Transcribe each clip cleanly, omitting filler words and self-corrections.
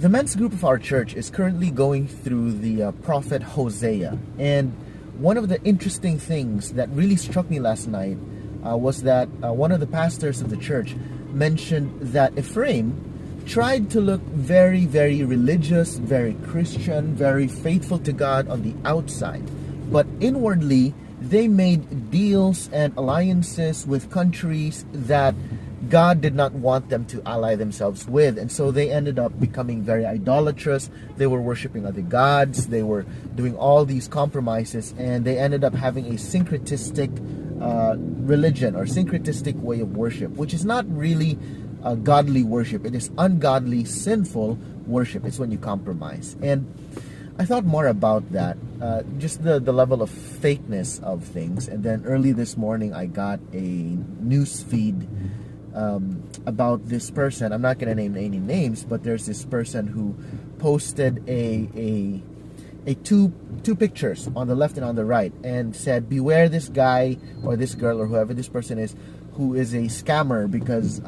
The men's group of our church is currently going through the prophet Hosea. And one of the interesting things that really struck me last night was that one of the pastors of the church mentioned that Ephraim tried to look very, very religious, very Christian, very faithful to God on the outside. But inwardly, they made deals and alliances with countries that God did not want them to ally themselves with. And so they ended up becoming very idolatrous. They were worshiping other gods. They were doing all these compromises. And they ended up having a syncretistic religion or syncretistic way of worship, which is not really godly worship. It is ungodly, sinful worship. It's when you compromise. And I thought more about that, just the level of fakeness of things. And then early this morning, I got a news feed about this person. I'm not going to name any names, but there's this person who posted a two pictures on the left and on the right, and said, beware this guy or this girl or whoever this person is, who is a scammer, because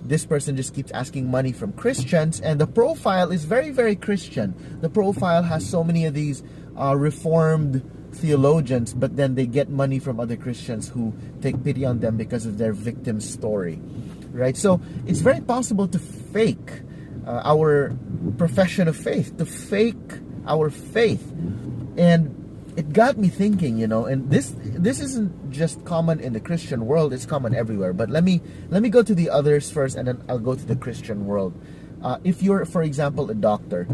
this person just keeps asking money from Christians, and the profile is very, very Christian. The profile has so many of these reformed theologians, but then they get money from other Christians who take pity on them because of their victim story, right? So it's very possible to fake our profession of faith, to fake our faith. And it got me thinking, and this isn't just common in the Christian world, it's common everywhere. But let me go to the others first, and then I'll go to the Christian world. If you're, for example, a doctor,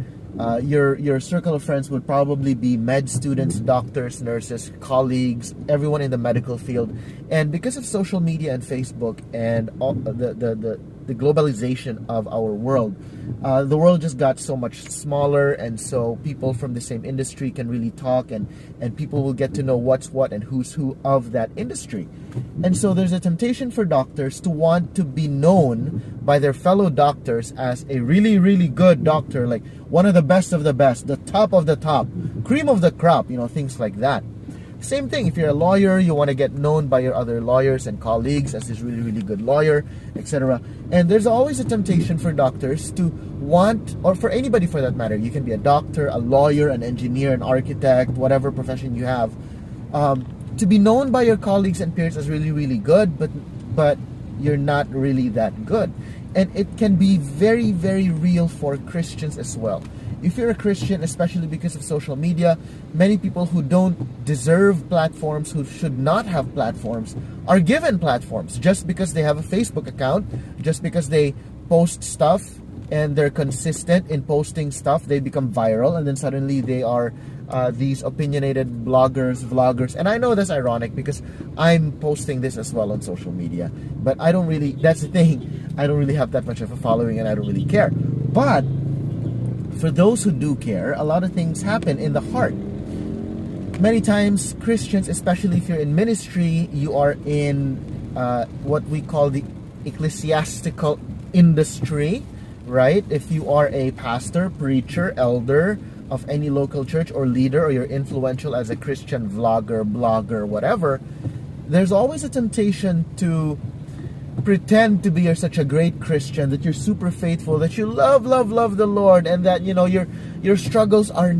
your circle of friends would probably be med students, doctors, nurses, colleagues, everyone in the medical field. And because of social media and Facebook and all the globalization of our world, the world just got so much smaller, and so people from the same industry can really talk, and people will get to know what's what and who's who of that industry. And so there's a temptation for doctors to want to be known by their fellow doctors as a really, really good doctor, like one of the best, the top of the top, cream of the crop, things like that. Same thing, if you're a lawyer, you want to get known by your other lawyers and colleagues as this really, really good lawyer, etc. And there's always a temptation for doctors to want, or for anybody for that matter, you can be a doctor, a lawyer, an engineer, an architect, whatever profession you have, to be known by your colleagues and peers as really, really good, but you're not really that good. And it can be very, very real for Christians as well. If you're a Christian, especially because of social media, many people who don't deserve platforms, who should not have platforms, are given platforms just because they have a Facebook account, just because they post stuff and they're consistent in posting stuff, they become viral, and then suddenly they are these opinionated bloggers, vloggers. And I know that's ironic because I'm posting this as well on social media, but that's the thing, I don't really have that much of a following, and I don't really care. But for those who do care, a lot of things happen in the heart. Many times, Christians, especially if you're in ministry, you are in what we call the ecclesiastical industry, right? If you are a pastor, preacher, elder of any local church or leader, or you're influential as a Christian vlogger, blogger, whatever, there's always a temptation to pretend to be such a great Christian, that you're super faithful, that you love the Lord, and that your struggles are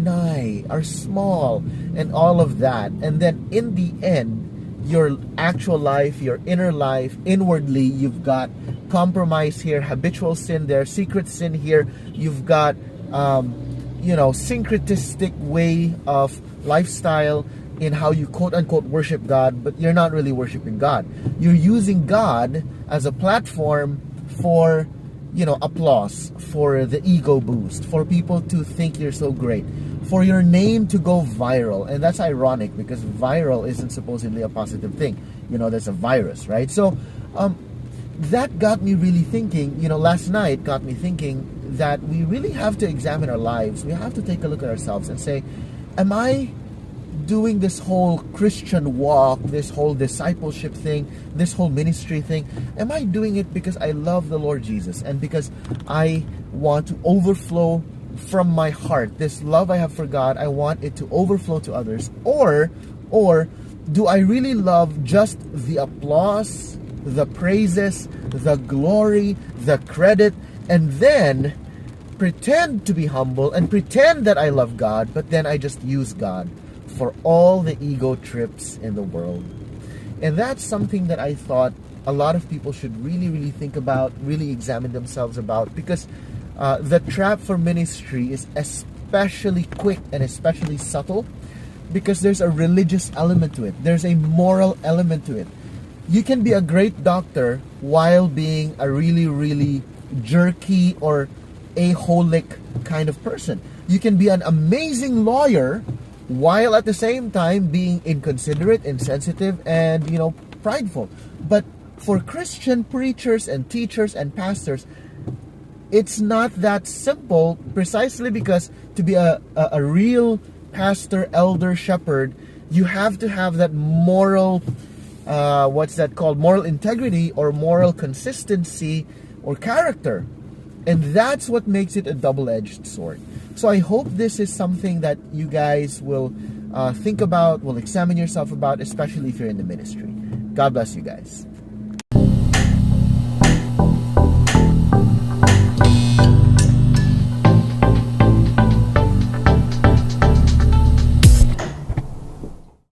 small, and all of that. And then in the end, your actual life, your inner life, inwardly, you've got compromise here, habitual sin there, secret sin here. You've got syncretistic way of lifestyle in how you quote-unquote worship God, but you're not really worshiping God. You're using God as a platform for, applause, for the ego boost, for people to think you're so great, for your name to go viral. And that's ironic because viral isn't supposedly a positive thing. There's a virus, right? So that got me really thinking, last night got me thinking that we really have to examine our lives. We have to take a look at ourselves and say, am I doing this whole Christian walk, this whole discipleship thing, this whole ministry thing? Am I doing it because I love the Lord Jesus and because I want to overflow from my heart, this love I have for God, I want it to overflow to others? Or do I really love just the applause, the praises, the glory, the credit, and then pretend to be humble and pretend that I love God, but then I just use God for all the ego trips in the world. And that's something that I thought a lot of people should really think about, really examine themselves about, because the trap for ministry is especially quick and especially subtle, because there's a religious element to it. There's a moral element to it. You can be a great doctor while being a really jerky or a-holic kind of person. You can be an amazing lawyer while at the same time being inconsiderate, insensitive, and prideful. But for Christian preachers and teachers and pastors, it's not that simple, precisely because to be a real pastor, elder, shepherd, you have to have that moral, moral integrity or moral consistency or character. And that's what makes it a double-edged sword. So I hope this is something that you guys will think about, will examine yourself about, especially if you're in the ministry. God bless you guys.